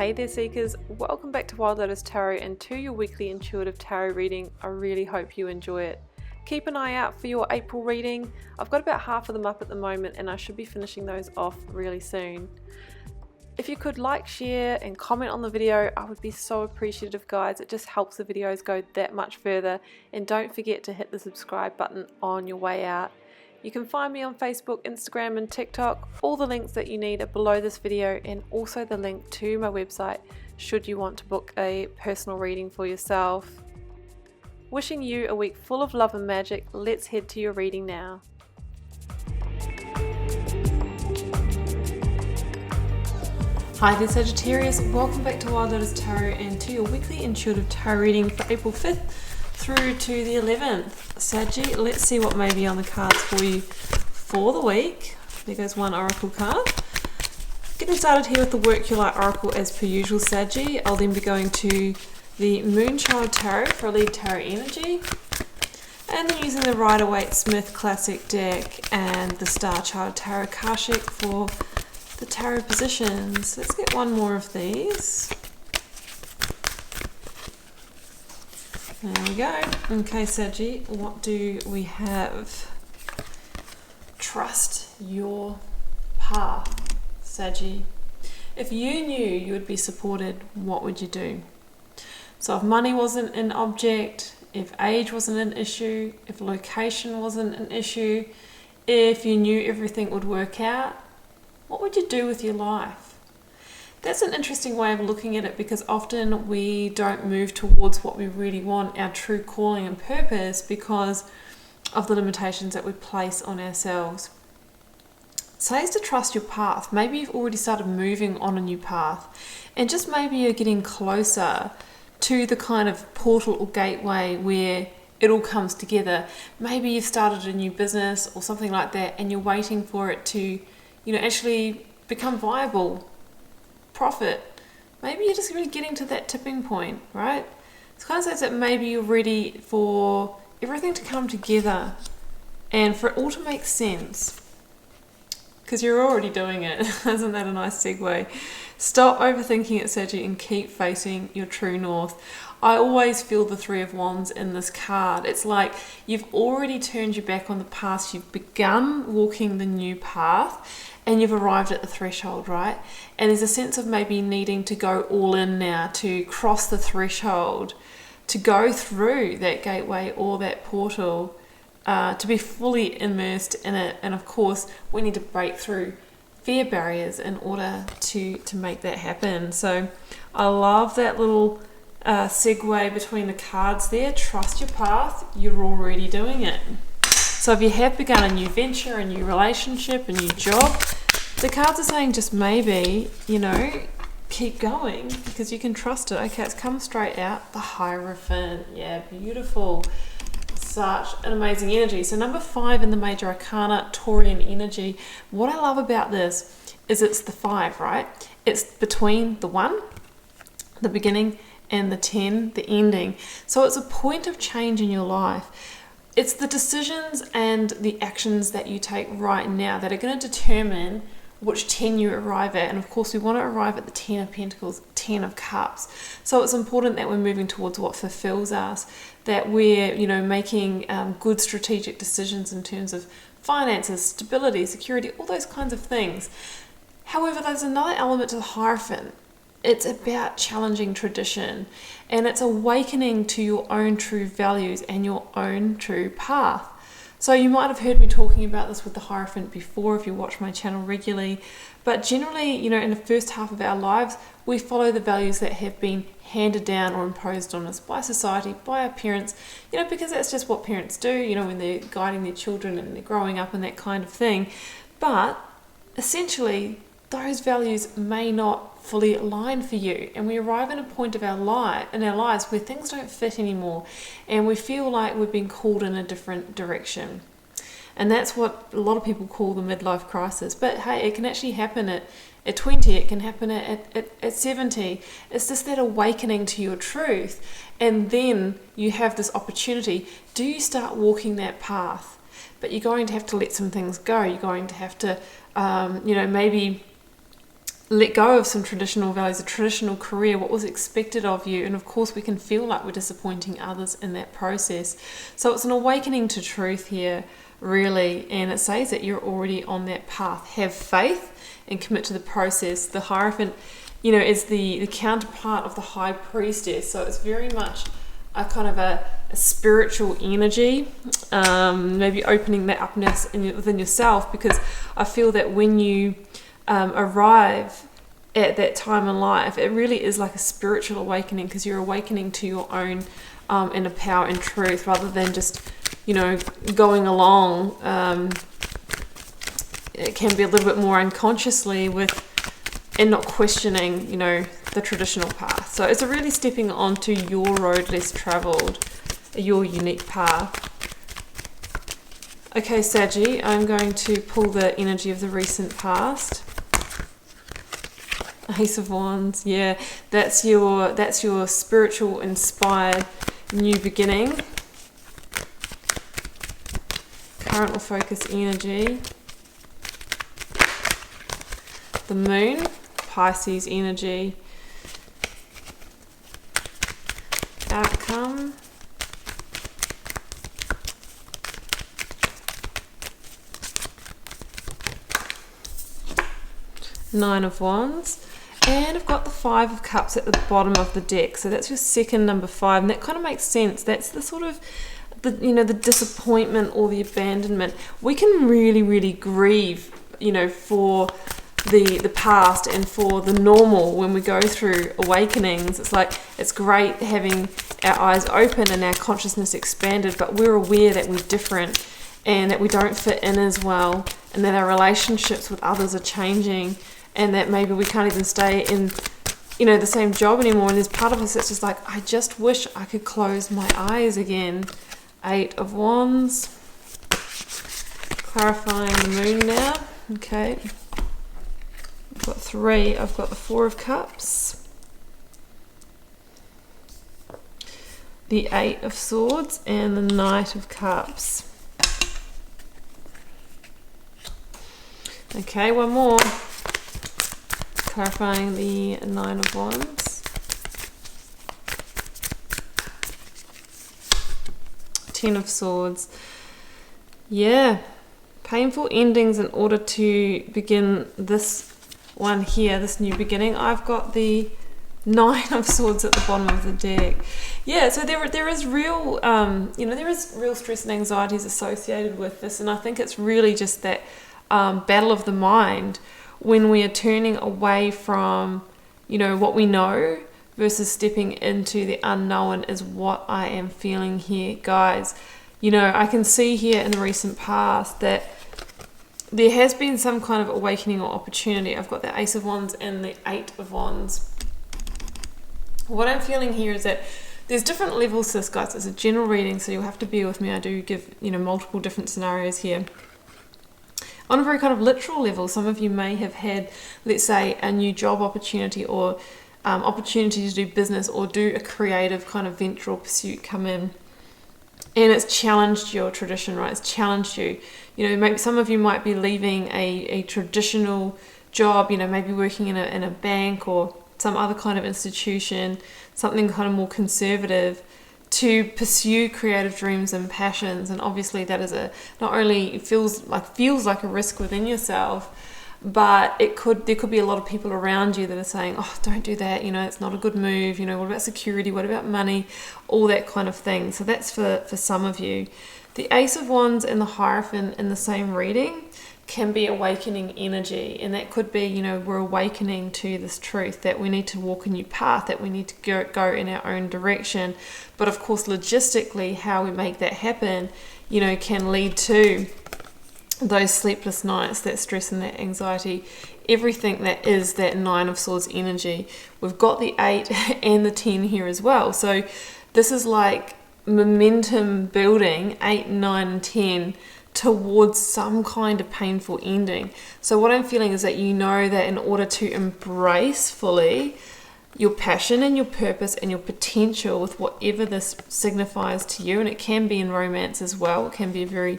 Hey there Seekers, welcome back to Wild Lotus Tarot and to your weekly intuitive tarot reading. I really hope you enjoy it. Keep an eye out for your April reading. I've got about half of them up at the moment and I should be finishing those off really soon. If you could like, share and comment on the video, I would be so appreciative guys. It just helps the videos go that much further, and don't forget to hit the subscribe button on your way out. You can find me on Facebook, Instagram and TikTok. All the links that you need are below this video, and also the link to my website should you want to book a personal reading for yourself. Wishing you a week full of love and magic. Let's head to your reading now. Hi there Sagittarius, welcome back to Wild Lotus Tarot and to your weekly intuitive tarot reading for April 5th through to the 11th. Saggy, let's see what may be on the cards for you for the week. There goes one oracle card. Getting started here with the Work Your Light oracle as per usual, Saggy. I'll then be going to the Moonchild Tarot for a lead tarot energy, and then using the Rider-Waite-Smith Classic deck and the Star Child Tarot Kashik for the tarot positions. Let's get one more of these. There we go. Okay, Saggy, what do we have? Trust your path, Saggy. If you knew you would be supported, what would you do? So if money wasn't an object, if age wasn't an issue, if location wasn't an issue, if you knew everything would work out, what would you do with your life? That's an interesting way of looking at it, because often we don't move towards what we really want, our true calling and purpose, because of the limitations that we place on ourselves. Say is to trust your path. Maybe you've already started moving on a new path, and just maybe you're getting closer to the kind of portal or gateway where it all comes together. Maybe you've started a new business or something like that, and you're waiting for it to, actually become viable, profit. Maybe you're just really getting to that tipping point, right? It's kind of says that maybe you're ready for everything to come together and for it all to make sense, because you're already doing it. Isn't that a nice segue? Stop overthinking it, Saggy, and keep facing your true north. I always feel the Three of Wands in this card. It's like you've already turned your back on the past, you've begun walking the new path, and you've arrived at the threshold, right? And there's a sense of maybe needing to go all in now, to cross the threshold, to go through that gateway or that portal, to be fully immersed in it. And of course, we need to break through fear barriers in order to make that happen. So I love that little segue between the cards there. Trust your path, you're already doing it. So if you have begun a new venture, a new relationship, a new job, the cards are saying just maybe, keep going, because you can trust it. Okay, it's come straight out. The Hierophant. Yeah, beautiful. Such an amazing energy. So number 5 in the Major Arcana, Taurian energy. What I love about this is it's the 5, right? It's between the 1, the beginning, and the 10, the ending. So it's a point of change in your life. It's the decisions and the actions that you take right now that are going to determine which 10 you arrive at. And of course, we want to arrive at the 10 of Pentacles, 10 of Cups. So it's important that we're moving towards what fulfills us, that we're, making good strategic decisions in terms of finances, stability, security, all those kinds of things. However, there's another element to the Hierophant. It's about challenging tradition, and it's awakening to your own true values and your own true path. So you might have heard me talking about this with the Hierophant before if you watch my channel regularly, but generally, in the first half of our lives, we follow the values that have been handed down or imposed on us by society, by our parents, because that's just what parents do, when they're guiding their children and they're growing up and that kind of thing. But essentially, those values may not fully align for you, and we arrive at a point of our lives where things don't fit anymore, and we feel like we've been called in a different direction. And that's what a lot of people call the midlife crisis. But hey, it can actually happen at 20, it can happen at 70. It's just that awakening to your truth, and then you have this opportunity. Do you start walking that path? But you're going to have to let some things go. You're going to have to maybe let go of some traditional values, a traditional career, what was expected of you. And of course we can feel like we're disappointing others in that process. So it's an awakening to truth here, really. And it says that you're already on that path. Have faith and commit to the process. The Hierophant, you know, is the counterpart of the High Priestess. So it's very much a kind of a spiritual energy, maybe opening that upness within yourself, because I feel that when you arrive at that time in life, it really is like a spiritual awakening, because you're awakening to your own inner power and truth, rather than just, you know, going along. It can be a little bit more unconsciously and not questioning, you know, the traditional path. So it's really stepping onto your road less traveled, your unique path. Okay, Saggy, I'm going to pull the energy of the recent past. Ace of Wands, yeah, that's your spiritual inspired new beginning. Current or focus energy. The Moon, Pisces energy. Outcome. Nine of Wands. And I've got the Five of Cups at the bottom of the deck. So that's your second number 5. And that kind of makes sense. That's the sort of, the disappointment or the abandonment. We can really, really grieve, you know, for the past and for the normal when we go through awakenings. It's like, it's great having our eyes open and our consciousness expanded, but we're aware that we're different and that we don't fit in as well, and that our relationships with others are changing, and that maybe we can't even stay in, you know, the same job anymore. And there's part of us that's just like, I just wish I could close my eyes again. 8 of Wands. Clarifying the Moon now. Okay. I've got 3. I've got the 4 of Cups. The 8 of Swords and the Knight of Cups. Okay, one more. Clarifying the 9 of Wands. 10 of Swords. Yeah, painful endings in order to begin this one here, this new beginning. I've got the 9 of Swords at the bottom of the deck. Yeah, so there is real, there is real stress and anxieties associated with this, and I think it's really just that battle of the mind when we are turning away from, you know, what we know versus stepping into the unknown is what I am feeling here, guys. You know, I can see here in the recent past that there has been some kind of awakening or opportunity. I've got the Ace of Wands and the 8 of Wands. What I'm feeling here is that there's different levels to this, guys. It's a general reading, so you'll have to bear with me. I do give, you know, multiple different scenarios here. On a very kind of literal level, some of you may have had, let's say, a new job opportunity or opportunity to do business or do a creative kind of venture or pursuit come in. And it's challenged your tradition, right? It's challenged you. You know, maybe some of you might be leaving a traditional job, you know, maybe working in a bank or some other kind of institution, something kind of more conservative, to pursue creative dreams and passions. And obviously that is not only feels like a risk within yourself, but there could be a lot of people around you that are saying, oh, don't do that, you know, it's not a good move, you know, what about security, what about money, all that kind of thing. So that's for some of you. The Ace of Wands and the Hierophant in the same reading can be awakening energy, and that could be, you know, we're awakening to this truth that we need to walk a new path, that we need to go in our own direction. But of course, logistically, how we make that happen, you know, can lead to those sleepless nights, that stress and that anxiety, everything that is that 9 of Swords energy. We've got the 8 and the 10 here as well. So this is like momentum building, 8, 9, and 10, towards some kind of painful ending. So what I'm feeling is that you know that in order to embrace fully your passion and your purpose and your potential with whatever this signifies to you, and it can be in romance as well, it can be a very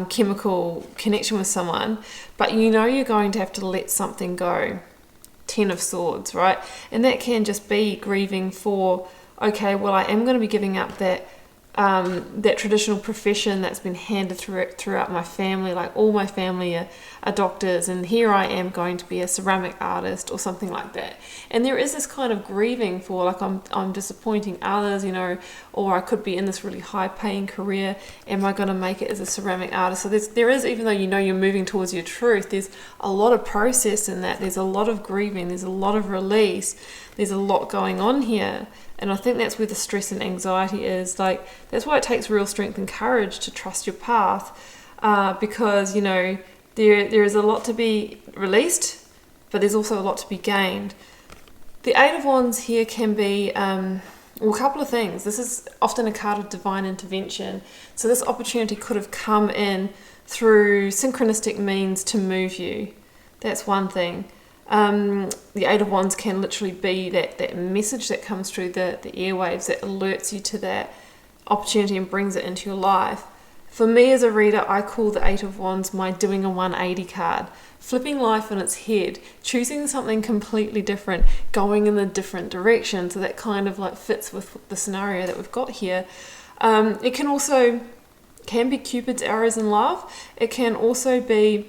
chemical connection with someone, but you know you're going to have to let something go. Ten of Swords, right? And that can just be grieving for, okay, well, I am going to be giving up that traditional profession that's been handed throughout my family. Like all my family are doctors, and here I am going to be a ceramic artist or something like that. And there is this kind of grieving for, like, I'm disappointing others, or I could be in this really high paying career. Am I going to make it as a ceramic artist? So there is, even though you're moving towards your truth, there's a lot of process in that. There's a lot of grieving. There's a lot of release. There's a lot going on here. And I think that's where the stress and anxiety is. Like, that's why it takes real strength and courage to trust your path, because, there is a lot to be released, but there's also a lot to be gained. The Eight of Wands here can be, a couple of things. This is often a card of divine intervention. So this opportunity could have come in through synchronistic means to move you. That's one thing. The Eight of Wands can literally be that message that comes through the airwaves that alerts you to that opportunity and brings it into your life. For me as a reader, I call the Eight of Wands my doing a 180 card, flipping life on its head, choosing something completely different, going in a different direction. So that kind of like fits with the scenario that we've got here. It can be Cupid's arrows in love. It can also be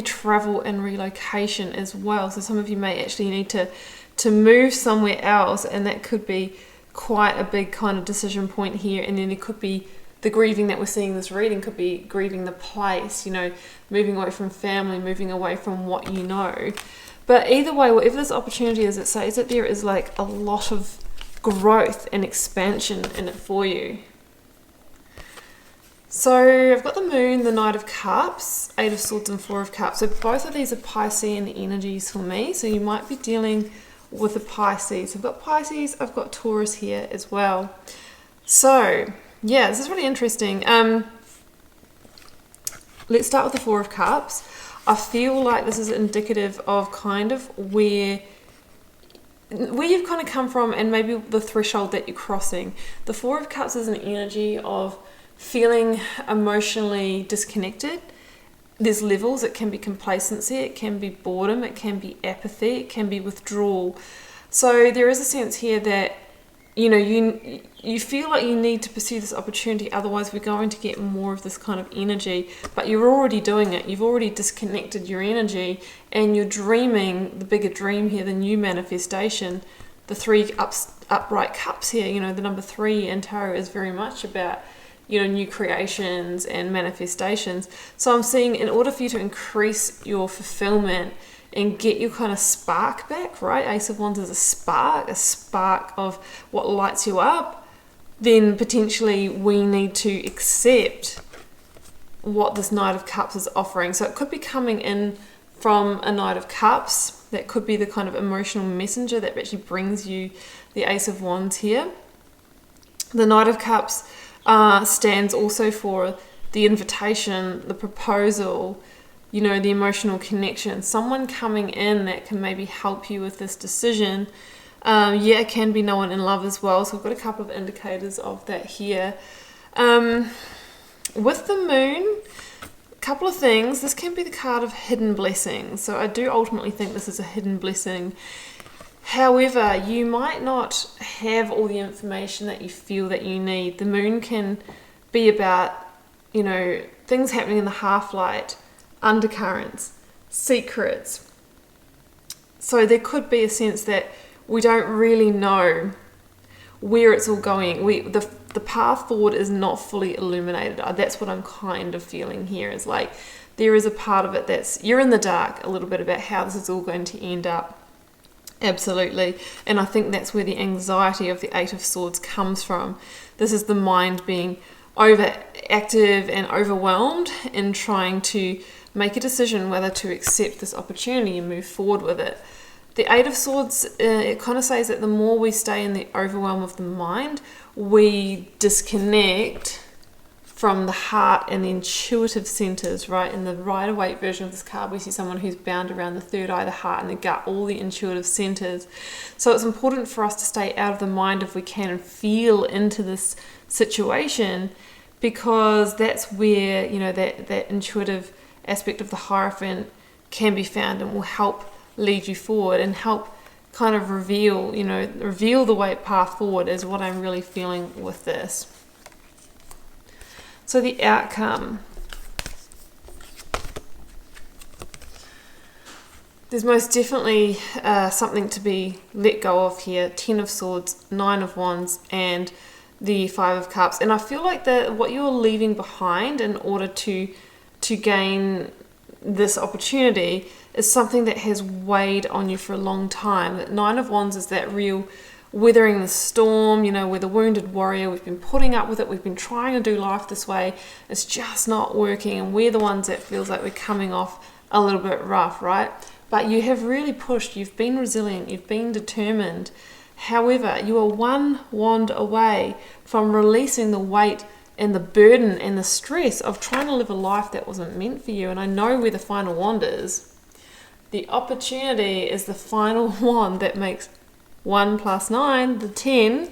travel and relocation as well. So some of you may actually need to move somewhere else, and that could be quite a big kind of decision point here. And then it could be the grieving that we're seeing in this reading could be grieving the place, moving away from family, moving away from what you know. But either way, whatever this opportunity is, it says that there is like a lot of growth and expansion in it for you. So I've got the Moon, the Knight of Cups, Eight of Swords and Four of Cups. So both of these are Piscean energies for me. So you might be dealing with a Pisces. I've got Pisces, I've got Taurus here as well. So yeah, this is really interesting. Let's start with the Four of Cups. I feel like this is indicative of kind of where you've kind of come from and maybe the threshold that you're crossing. The Four of Cups is an energy of feeling emotionally disconnected. There's levels. It can be complacency, it can be boredom, it can be apathy, it can be withdrawal. So there is a sense here that you feel like you need to pursue this opportunity, otherwise we're going to get more of this kind of energy, but you're already doing it. You've already disconnected your energy and you're dreaming the bigger dream here, the new manifestation. The three upright cups here, the number 3 in tarot is very much about new creations and manifestations. So I'm seeing, in order for you to increase your fulfillment and get your kind of spark back, right? Ace of Wands is a spark of what lights you up. Then potentially we need to accept what this Knight of Cups is offering. So it could be coming in from a Knight of Cups. That could be the kind of emotional messenger that actually brings you the Ace of Wands here. The Knight of Cups stands also for the invitation, the proposal, the emotional connection. Someone coming in that can maybe help you with this decision. It can be no one in love as well. So we've got a couple of indicators of that here. With the Moon, a couple of things. This can be the card of hidden blessings. So I do ultimately think this is a hidden blessing. However, you might not have all the information that you feel that you need. The Moon can be about, things happening in the half-light, undercurrents, secrets. So there could be a sense that we don't really know where it's all going. The path forward is not fully illuminated. That's what I'm kind of feeling here. Is like there is a part of it that's, you're in the dark a little bit about how this is all going to end up. Absolutely. And I think that's where the anxiety of the Eight of Swords comes from. This is the mind being overactive and overwhelmed in trying to make a decision whether to accept this opportunity and move forward with it. The Eight of Swords, it kind of says that the more we stay in the overwhelm of the mind, we disconnect from the heart and the intuitive centers, right? In the Rider-Waite version of this card, we see someone who's bound around the third eye, the heart and the gut, all the intuitive centers. So it's important for us to stay out of the mind if we can and feel into this situation, because that's where, that intuitive aspect of the Hierophant can be found and will help lead you forward and help kind of reveal the way path forward is what I'm really feeling with this. So the outcome. There's most definitely something to be let go of here. 10 of Swords, 9 of Wands, and the 5 of Cups. And I feel like that what you're leaving behind in order to gain this opportunity is something that has weighed on you for a long time. 9 of Wands is that real weathering the storm, we're the wounded warrior. We've been putting up with it. We've been trying to do life this way. It's just not working. And we're the ones that feels like we're coming off a little bit rough, right? But you have really pushed. You've been resilient. You've been determined. However, you are one wand away from releasing the weight and the burden and the stress of trying to live a life that wasn't meant for you. And I know where the final wand is. The opportunity is the final wand that makes 1 + 9, the 10,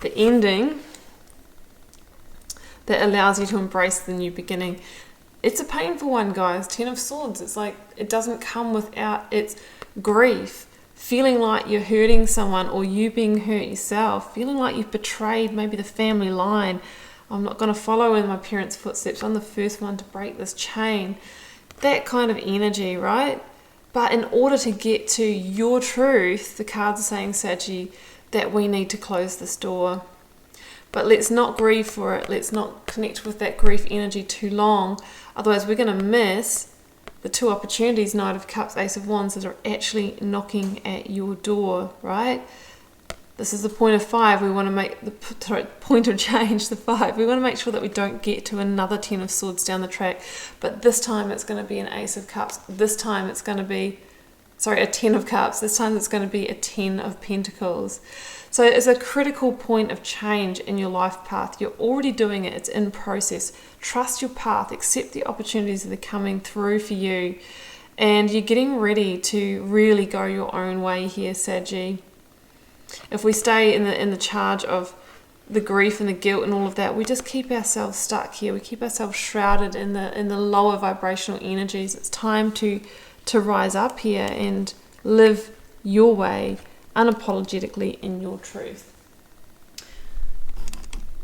the ending that allows you to embrace the new beginning. It's a painful one, guys. 10 of Swords. It's like it doesn't come without its grief. Feeling like you're hurting someone or you being hurt yourself. Feeling like you've betrayed maybe the family line. I'm not going to follow in my parents' footsteps. I'm the first one to break this chain. That kind of energy, right? But in order to get to your truth, the cards are saying, Saggy, that we need to close this door. But let's not grieve for it. Let's not connect with that grief energy too long. Otherwise, we're going to miss the 2 opportunities, Knight of Cups, Ace of Wands, that are actually knocking at your door, right? This is the point of 5. We want to make the point of change, the 5. We want to make sure that we don't get to another 10 of Swords down the track. But this time it's going to be an Ace of Cups. This time it's going to be, a 10 of Cups. This time it's going to be a 10 of Pentacles. So it's a critical point of change in your life path. You're already doing it. It's in process. Trust your path. Accept the opportunities that are coming through for you. And you're getting ready to really go your own way here, Saggy. If we stay in the charge of the grief and the guilt and all of that, we just keep ourselves stuck here. We keep ourselves shrouded in the lower vibrational energies. It's time to rise up here and live your way unapologetically in your truth.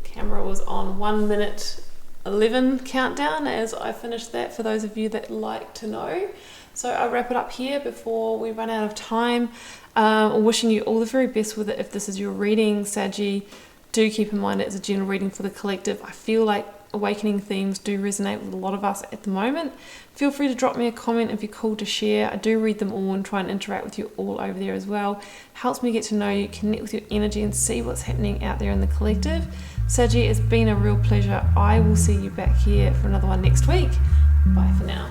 Camera was on 1 minute 11 countdown as I finished that, for those of you that like to know. So I'll wrap it up here before we run out of time. Wishing you all the very best with it. If this is your reading, Saggy, do keep in mind it's a general reading for the collective. I feel like awakening themes do resonate with a lot of us at the moment. Feel free to drop me a comment if you're called to share. I do read them all and try and interact with you all over there as well. Helps me get to know you, connect with your energy and see what's happening out there in the collective. Saggy, it's been a real pleasure. I will see you back here for another one next week. Bye for now.